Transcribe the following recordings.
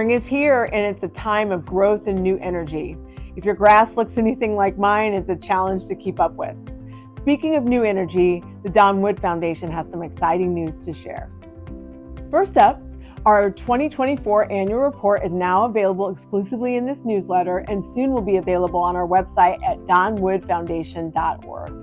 Spring is here and it's a time of growth and new energy. If your grass looks anything like mine, it's a challenge to keep up with. Speaking of new energy, the Don Wood Foundation has some exciting news to share. First up, our 2024 annual report is now available exclusively in this newsletter and soon will be available on our website at donwoodfoundation.org.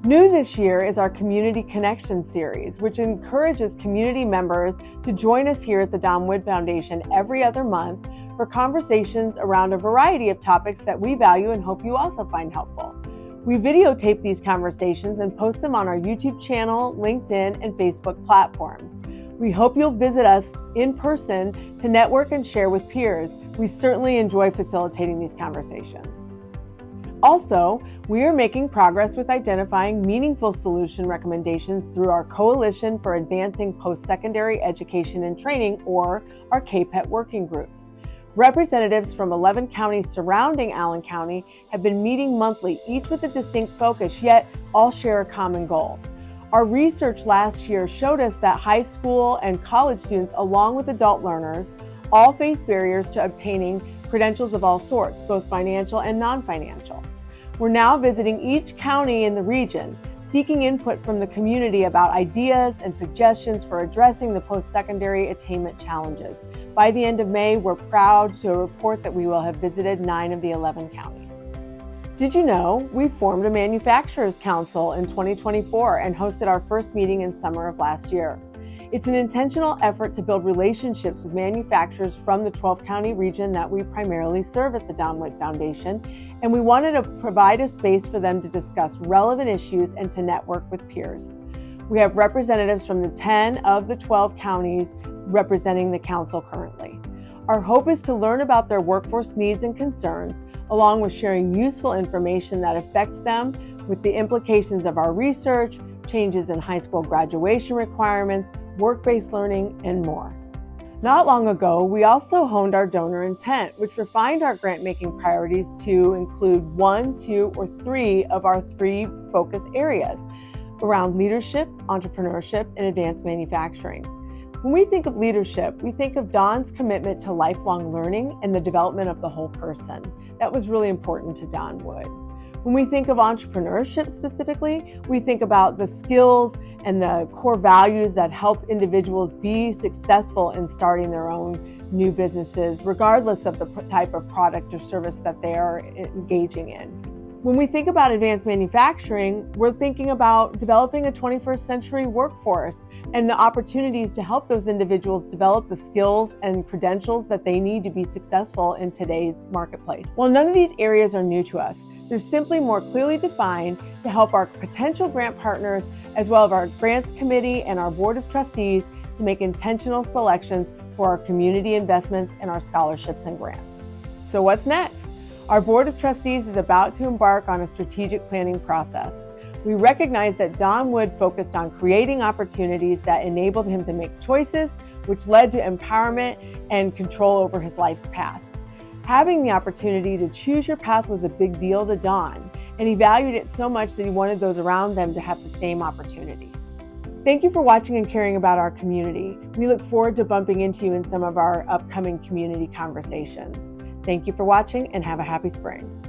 New this year is our Community Connection series, which encourages community members to join us here at the Don Wood Foundation every other month for conversations around a variety of topics that we value and hope you also find helpful. We videotape these conversations and post them on our YouTube channel, LinkedIn, and Facebook platforms. We hope you'll visit us in person to network and share with peers. We certainly enjoy facilitating these conversations. Also, we are making progress with identifying meaningful solution recommendations through our Coalition for Advancing Postsecondary Education and Training, or our CAPET Working Groups. Representatives from 11 counties surrounding Allen County have been meeting monthly, each with a distinct focus, yet all share a common goal. Our research last year showed us that high school and college students, along with adult learners, all face barriers to obtaining credentials of all sorts, both financial and non-financial. We're now visiting each county in the region, seeking input from the community about ideas and suggestions for addressing the post-secondary attainment challenges. By the end of May, we're proud to report that we will have visited 9 of the 11 counties. Did you know we formed a Manufacturers Council in 2024 and hosted our first meeting in summer of last year? It's an intentional effort to build relationships with manufacturers from the 12-county region that we primarily serve at the Don Wood Foundation, and we wanted to provide a space for them to discuss relevant issues and to network with peers. We have representatives from the 10 of the 12 counties representing the council currently. Our hope is to learn about their workforce needs and concerns, along with sharing useful information that affects them with the implications of our research, changes in high school graduation requirements, work-based learning, and more. Not long ago, we also honed our donor intent, which refined our grant-making priorities to include 1, 2, or 3 of our 3 focus areas around leadership, entrepreneurship, and advanced manufacturing. When we think of leadership, we think of Don's commitment to lifelong learning and the development of the whole person. That was really important to Don Wood. When we think of entrepreneurship specifically, we think about the skills and the core values that help individuals be successful in starting their own new businesses, regardless of the type of product or service that they are engaging in. When we think about advanced manufacturing, we're thinking about developing a 21st century workforce and the opportunities to help those individuals develop the skills and credentials that they need to be successful in today's marketplace. While none of these areas are new to us, they're simply more clearly defined to help our potential grant partners, as well as our grants committee and our board of trustees, to make intentional selections for our community investments and our scholarships and grants. So what's next? Our board of trustees is about to embark on a strategic planning process. We recognize that Don Wood focused on creating opportunities that enabled him to make choices, which led to empowerment and control over his life's path. Having the opportunity to choose your path was a big deal to Don, and he valued it so much that he wanted those around them to have the same opportunities. Thank you for watching and caring about our community. We look forward to bumping into you in some of our upcoming community conversations. Thank you for watching and have a happy spring.